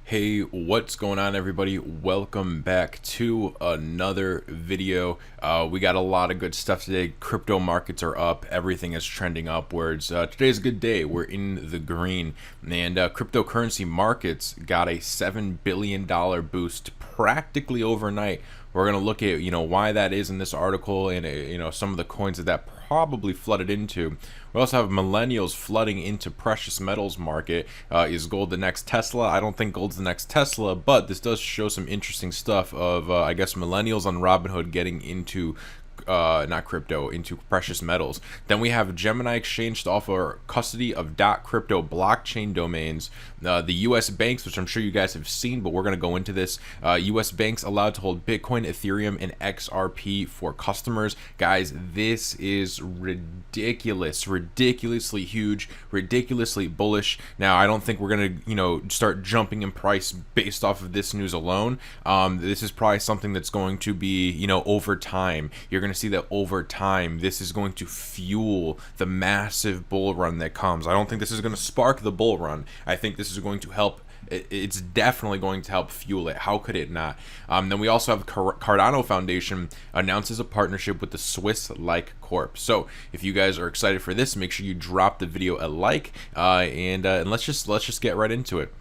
Hey, what's going on, everybody? Welcome back to another video. We got a lot of good stuff today. Crypto markets are up. Everything is trending upwards. Today's a good day. We're in the green, and cryptocurrency markets got a $7 billion boost practically overnight. We're going to look at, why that is in this article and, some of the coins that probably flooded into. We also have millennials flooding into precious metals market. Is gold the next Tesla? I don't think gold's the next Tesla, but this does show some interesting stuff of, I guess, millennials on Robinhood getting into not crypto, into precious metals. Then we have Gemini exchange to offer custody of .crypto blockchain domains. The U.S. banks, which I'm sure you guys have seen, but we're going to go into this. U.S. banks allowed to hold Bitcoin, Ethereum, and XRP for customers. Guys, this is ridiculous, ridiculously huge, ridiculously bullish. Now, I don't think we're going to, start jumping in price based off of this news alone. This is probably something that's going to be, over time. You're going to see that over time, this is going to fuel the massive bull run that comes. I don't think this is going to spark the bull run. I think this is going to help. It's definitely going to help fuel it. How could it not? Then we also have Cardano Foundation announces a partnership with the Swiss-like Corp. So if you guys are excited for this, make sure you drop the video a like, and let's just get right into it.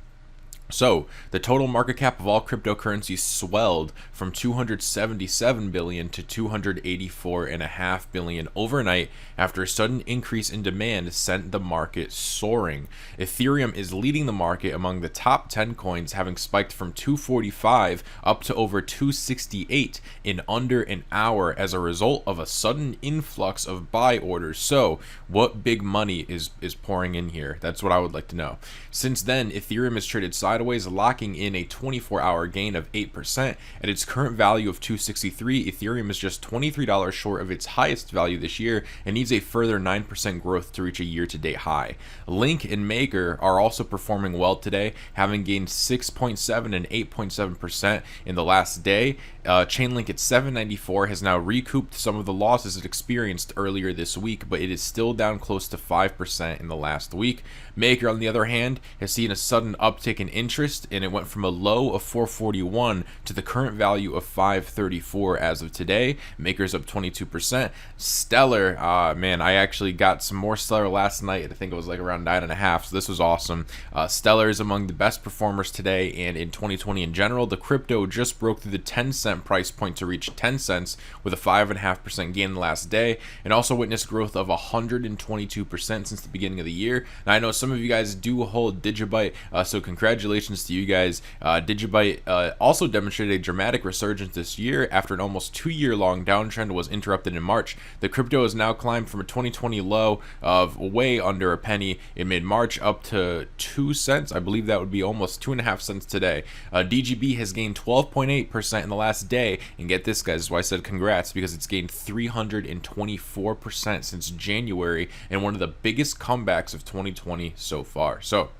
So, the total market cap of all cryptocurrencies swelled from 277 billion to 284.5 billion overnight after a sudden increase in demand sent the market soaring. Ethereum is leading the market among the top 10 coins, having spiked from 245 up to over 268 in under an hour as a result of a sudden influx of buy orders. So, what big money is pouring in here? That's what I would like to know. Since then, Ethereum has traded sideways, locking in a 24-hour gain of 8%. At its current value of 263, Ethereum is just $23 short of its highest value this year and needs a further 9% growth to reach a year-to-date high. Link and Maker are also performing well today, having gained 6.7 and 8.7% in the last day. Chainlink at 794 has now recouped some of the losses it experienced earlier this week, but it is still down close to 5% in the last week. Maker, on the other hand, has seen a sudden uptick in interest, and it went from a low of 441 to the current value of 534 as of today. Maker's up 22%. Stellar, man, I actually got some more Stellar last night. I think it was like around 9.5, so this was awesome. Stellar is among the best performers today, and in 2020 in general. The crypto just broke through the 10-cent price point to reach 10 cents with a 5.5% gain the last day, and also witnessed growth of 122% since the beginning of the year. Now, I know some of you guys do hold Digibyte, so congratulations to you guys. Digibyte also demonstrated a dramatic resurgence this year after an almost 2-year-long downtrend was interrupted in March. The crypto has now climbed from a 2020 low of way under a penny in mid-March up to 2 cents. I believe that would be almost 2.5 cents today. DGB has gained 12.8% in the last day, and get this, guys, this is why I said congrats, because it's gained 324% since January, and one of the biggest comebacks of 2020 so far. So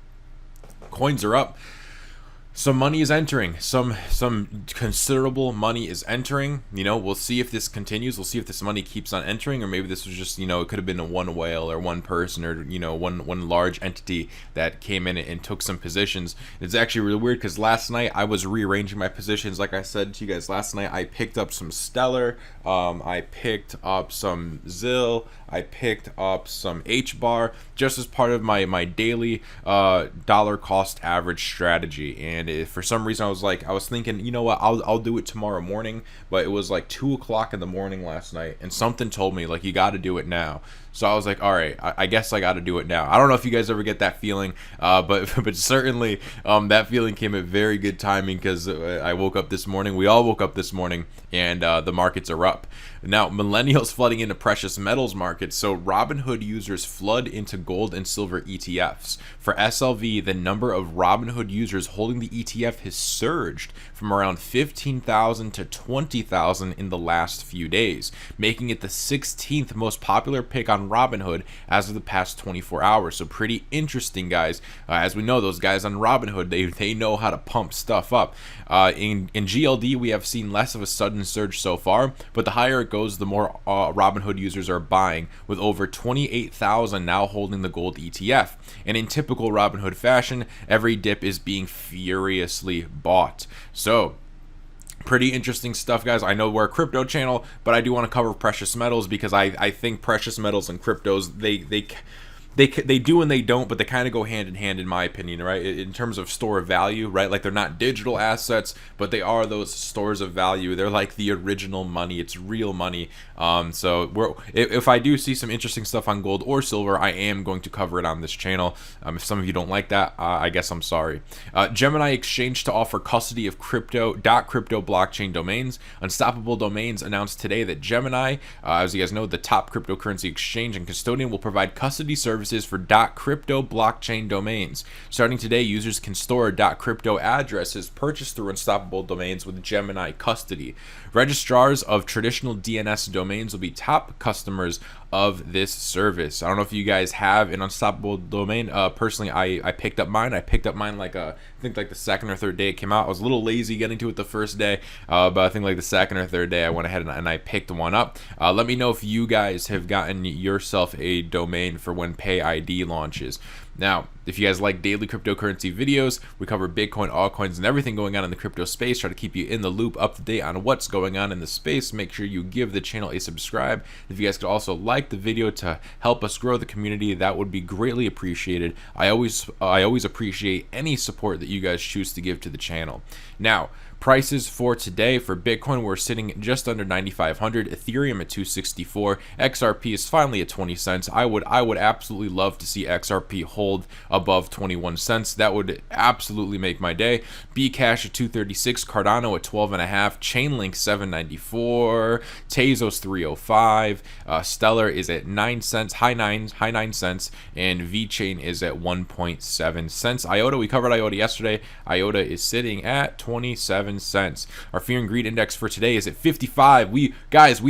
coins are up. Some money is entering. Some considerable money is entering. We'll see if this continues. We'll see if this money keeps on entering, or maybe this was just, it could have been a one whale or one person or, one large entity that came in and took some positions. It's actually really weird because last night I was rearranging my positions. Like I said to you guys last night, I picked up some Stellar. I picked up some ZIL. I picked up some H-bar just as part of my daily dollar cost average strategy. And if for some reason I was thinking, you know what, I'll do it tomorrow morning, but it was like 2 o'clock in the morning last night, and something told me you got to do it now. So I was like, all right, I guess I got to do it now. I don't know if you guys ever get that feeling, but certainly that feeling came at very good timing because I woke up this morning. We all woke up this morning, and the markets are up. Now, millennials flooding into precious metals markets. So Robinhood users flood into gold and silver ETFs. For SLV, the number of Robinhood users holding the ETF has surged from around 15,000 to 20,000 in the last few days, making it the 16th most popular pick on Robinhood as of the past 24 hours. So pretty interesting, guys. As we know, those guys on Robinhood, they know how to pump stuff up. In GLD, we have seen less of a sudden surge so far, but the higher it goes, goes, the more Robinhood users are buying, with over 28,000 now holding the gold ETF. And in typical Robinhood fashion, every dip is being furiously bought. So pretty interesting stuff, guys. I know we're a crypto channel, but I do want to cover precious metals because I think precious metals and cryptos, they do and they don't, but they kind of go hand in hand, in my opinion, right? In terms of store of value, right? Like, they're not digital assets, but they are those stores of value. They're like the original money. It's real money. So if I do see some interesting stuff on gold or silver, I am going to cover it on this channel. If some of you don't like that, I guess I'm sorry. Gemini exchange to offer custody of crypto blockchain domains. Unstoppable Domains announced today that Gemini, as you guys know, the top cryptocurrency exchange and custodian, will provide custody services for .crypto blockchain domains. Starting today, users can store .crypto addresses purchased through Unstoppable Domains with Gemini custody. Registrars of traditional DNS domains will be top customers of this service. I don't know if you guys have an Unstoppable Domain. Personally, I picked up mine. I picked up mine like I think like the second or third day it came out. I was a little lazy getting to it the first day, but I think like the second or third day I went ahead and I picked one up. Let me know if you guys have gotten yourself a domain for when Pay ID launches. Now, if you guys like daily cryptocurrency videos, we cover Bitcoin, altcoins, and everything going on in the crypto space. Try to keep you in the loop, up to date on what's going on in the space. Make sure you give the channel a subscribe. If you guys could also like the video to help us grow the community, that would be greatly appreciated. I always appreciate any support that you guys choose to give to the channel. Now, prices for today for Bitcoin, we're sitting just under 9,500, Ethereum at 264, XRP is finally at 20 cents. I would absolutely love to see XRP hold above 21 cents. That would absolutely make my day. Bcash at 236, Cardano at 12.5, Chainlink 794, Tezos 305, Stellar is at 9 cents, high 9 cents, and VeChain is at 1.7 cents. IOTA, we covered IOTA yesterday. IOTA is sitting at 27 cents. Our fear and greed index for today is at 55. We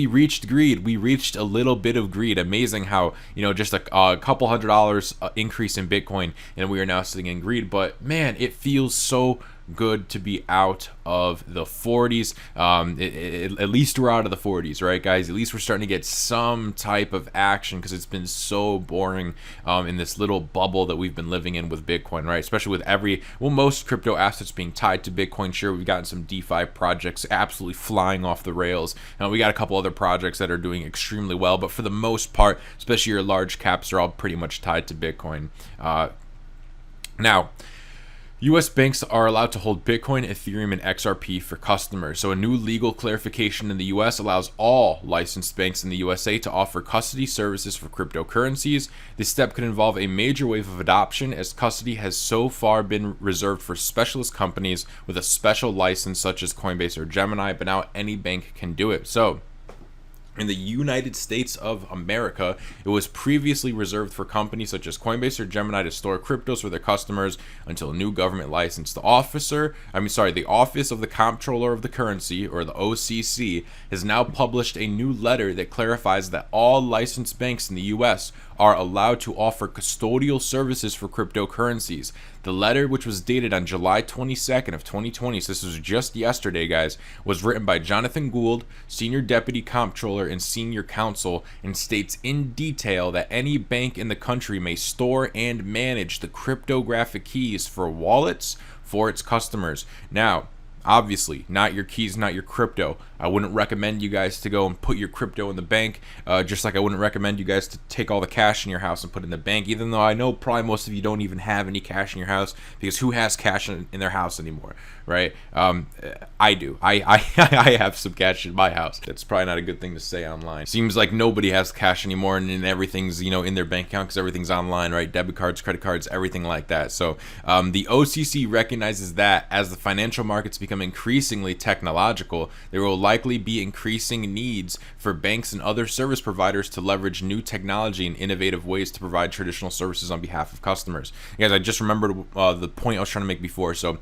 reached greed. We reached a little bit of greed. Amazing how, just a couple $100 increase in Bitcoin and we are now sitting in greed. But man, it feels so good to be out of the 40s. At least we're out of the 40s, right, guys? At least we're starting to get some type of action, because it's been so boring in this little bubble that we've been living in with Bitcoin, right? Especially with most crypto assets being tied to Bitcoin. Sure, we've gotten some DeFi projects absolutely flying off the rails. Now, we got a couple other projects that are doing extremely well, but for the most part, especially your large caps, are all pretty much tied to Bitcoin. Now, U.S. banks are allowed to hold Bitcoin, Ethereum, and XRP for customers. So a new legal clarification in the U.S. allows all licensed banks in the U.S.A. to offer custody services for cryptocurrencies. This step could involve a major wave of adoption, as custody has so far been reserved for specialist companies with a special license such as Coinbase or Gemini, but now any bank can do it. So in the United States of America, it was previously reserved for companies such as Coinbase or Gemini to store cryptos for their customers until a new government license. The Office of the Comptroller of the Currency, or the OCC, has now published a new letter that clarifies that all licensed banks in the U.S. are allowed to offer custodial services for cryptocurrencies. The letter, which was dated on July 22nd of 2020, so this was just yesterday, guys, was written by Jonathan Gould, Senior Deputy Comptroller and Senior Counsel, and states in detail that any bank in the country may store and manage the cryptographic keys for wallets for its customers. Now, obviously, not your keys, not your crypto. I wouldn't recommend you guys to go and put your crypto in the bank, just like I wouldn't recommend you guys to take all the cash in your house and put it in the bank, even though I know probably most of you don't even have any cash in your house, because who has cash in their house anymore, right? I do. I have some cash in my house. That's probably not a good thing to say online. Seems like nobody has cash anymore, and everything's, in their bank account, because everything's online, right? Debit cards, credit cards, everything like that. So the OCC recognizes that as the financial markets become increasingly technological, there will likely be increasing needs for banks and other service providers to leverage new technology and innovative ways to provide traditional services on behalf of customers. Guys, I just remembered the point I was trying to make before. So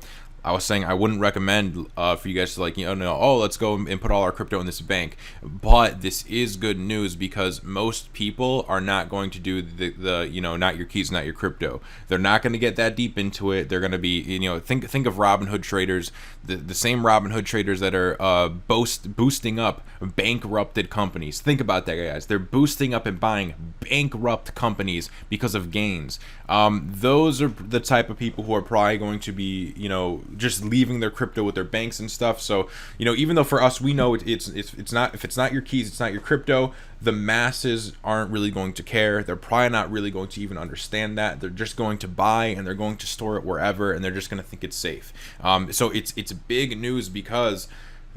I was saying I wouldn't recommend for you guys to like, oh, let's go and put all our crypto in this bank. But this is good news because most people are not going to do the not your keys, not your crypto. They're not going to get that deep into it. They're going to be, think of Robinhood traders, the same Robinhood traders that are boosting up bankrupted companies. Think about that, guys. They're boosting up and buying bankrupt companies because of gains. Those are the type of people who are probably going to be, just leaving their crypto with their banks and stuff. So, even though for us, we know it's not, if it's not your keys, it's not your crypto, the masses aren't really going to care. They're probably not really going to even understand that. They're just going to buy and they're going to store it wherever, and they're just going to think it's safe. So it's big news because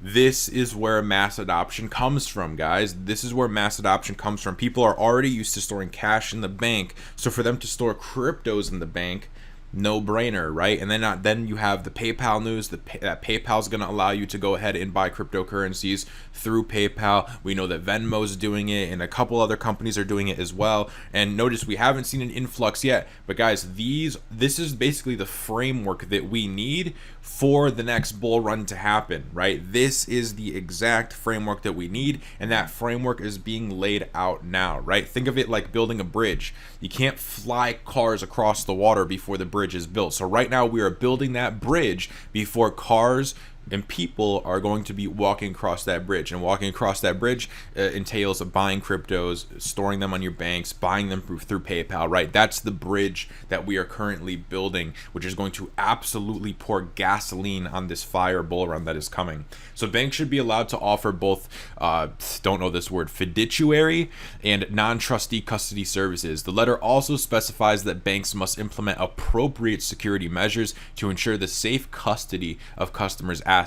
this is where mass adoption comes from, guys. This is where mass adoption comes from. People are already used to storing cash in the bank, so for them to store cryptos in the bank, no brainer, right? And then you have the PayPal news that PayPal is going to allow you to go ahead and buy cryptocurrencies through PayPal. We know that Venmo's doing it, and a couple other companies are doing it as well. And notice we haven't seen an influx yet, but guys, this is basically the framework that we need for the next bull run to happen, right? This is the exact framework that we need, and that framework is being laid out now, right? Think of it like building a bridge. You can't fly cars across the water before the bridge is built. So right now we are building that bridge before cars and people are going to be walking across that bridge. And walking across that bridge entails buying cryptos, storing them on your banks, buying them through PayPal, right? That's the bridge that we are currently building, which is going to absolutely pour gasoline on this fire bull run that is coming. So banks should be allowed to offer both, don't know this word, fiduciary and non-trustee custody services. The letter also specifies that banks must implement appropriate security measures to ensure the safe custody of customers' assets.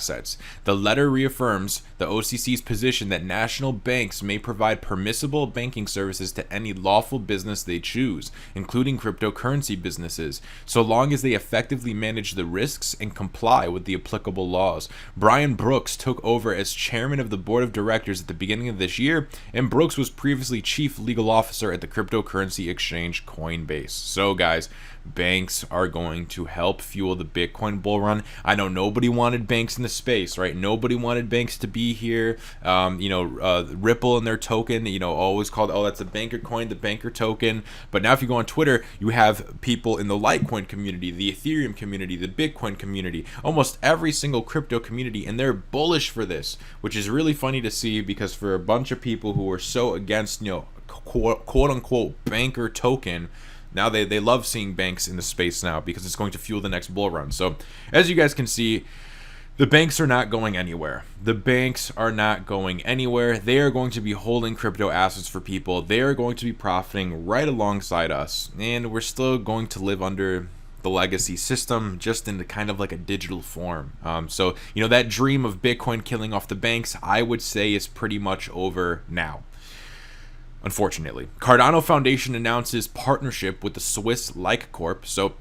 The letter reaffirms the OCC's position that national banks may provide permissible banking services to any lawful business they choose, including cryptocurrency businesses, so long as they effectively manage the risks and comply with the applicable laws. Brian Brooks took over as chairman of the board of directors at the beginning of this year, and Brooks was previously chief legal officer at the cryptocurrency exchange Coinbase. So guys, banks are going to help fuel the Bitcoin bull run. I know nobody wanted banks in the space, right? Nobody wanted banks to be here. Ripple and their token, always called, oh, that's a banker coin, the banker token. But now if you go on Twitter, you have people in the Litecoin community, the Ethereum community, the Bitcoin community, almost every single crypto community, and they're bullish for this, which is really funny to see because for a bunch of people who are so against, quote unquote banker token, now they love seeing banks in the space now because it's going to fuel the next bull run. So as you guys can see, the banks are not going anywhere. The banks are not going anywhere. They are going to be holding crypto assets for people. They are going to be profiting right alongside us. And we're still going to live under the legacy system, just in kind of like a digital form. So that dream of Bitcoin killing off the banks, I would say, is pretty much over now. Unfortunately, Cardano Foundation announces partnership with the Swiss LikeCorp. So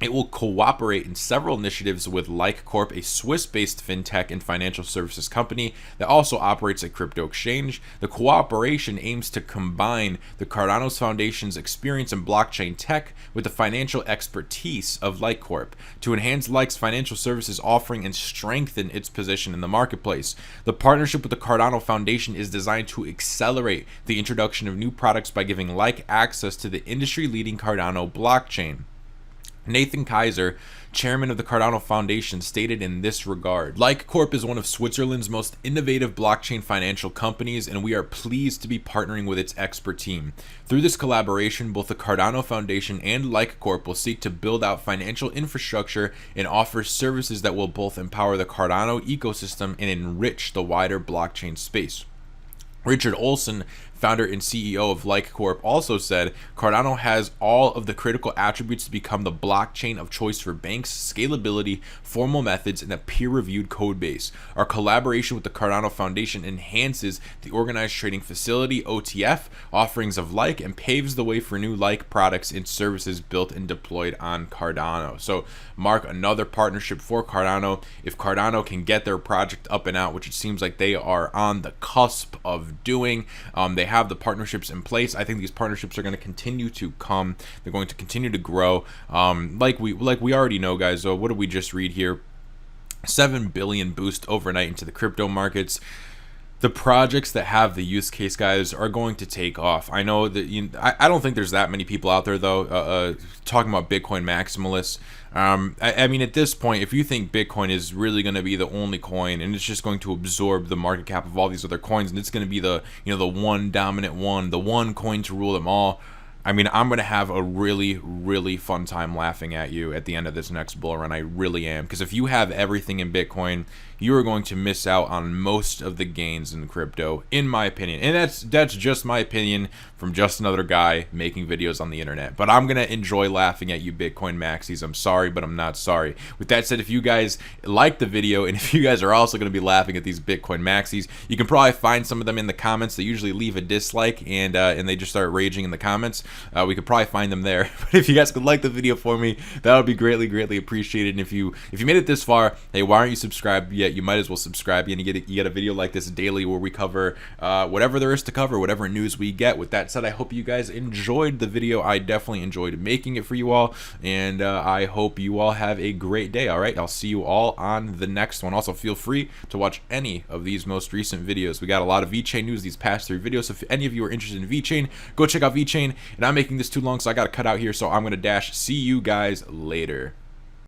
it will cooperate in several initiatives with LikeCorp, a Swiss-based fintech and financial services company that also operates a crypto exchange. The cooperation aims to combine the Cardano Foundation's experience in blockchain tech with the financial expertise of LikeCorp to enhance Like's financial services offering and strengthen its position in the marketplace. The partnership with the Cardano Foundation is designed to accelerate the introduction of new products by giving Like access to the industry-leading Cardano blockchain. Nathan Kaiser, chairman of the Cardano Foundation, stated in this regard, LikeCorp is one of Switzerland's most innovative blockchain financial companies, and we are pleased to be partnering with its expert team. Through this collaboration, both the Cardano Foundation and LikeCorp will seek to build out financial infrastructure and offer services that will both empower the Cardano ecosystem and enrich the wider blockchain space. Richard Olson, founder and CEO of LikeCorp, also said Cardano has all of the critical attributes to become the blockchain of choice for banks, scalability, formal methods, and a peer-reviewed code base. Our collaboration with the Cardano Foundation enhances the organized trading facility (OTF) offerings of Like and paves the way for new Like products and services built and deployed on Cardano. So mark another partnership for Cardano. If Cardano can get their project up and out, which it seems like they are on the cusp of doing, they have the partnerships in place. I think these partnerships are going to continue to come. They're going to continue to grow. Like we already know, guys. So what did we just read here? 7 billion boost overnight into the crypto markets. The projects that have the use case, guys, are going to take off. I know that I don't think there's that many people out there, though, talking about Bitcoin maximalists. I mean, at this point, if you think Bitcoin is really going to be the only coin and it's just going to absorb the market cap of all these other coins, and it's going to be the the one dominant one, the one coin to rule them all, I mean, I'm going to have a really, really fun time laughing at you at the end of this next bull run. I really am. Because if you have everything in Bitcoin, you are going to miss out on most of the gains in crypto, in my opinion. And that's just my opinion from just another guy making videos on the internet. But I'm going to enjoy laughing at you Bitcoin maxis. I'm sorry, but I'm not sorry. With that said, if you guys like the video, and if you guys are also going to be laughing at these Bitcoin maxis, you can probably find some of them in the comments. They usually leave a dislike, and they just start raging in the comments. We could probably find them there. But if you guys could like the video for me, that would be greatly, greatly appreciated. And if you made it this far, hey, why aren't you subscribed yet? You might as well subscribe. And you get a video like this daily where we cover whatever there is to cover, whatever news we get. With that said, I hope you guys enjoyed the video. I definitely enjoyed making it for you all, and I hope you all have a great day. All right, I'll see you all on the next one. Also, feel free to watch any of these most recent videos. We got a lot of VeChain news these past 3 videos, so if any of you are interested in VeChain, go check out VeChain. And I'm making this too long, so I got to cut out here, so I'm going to dash. See you guys later.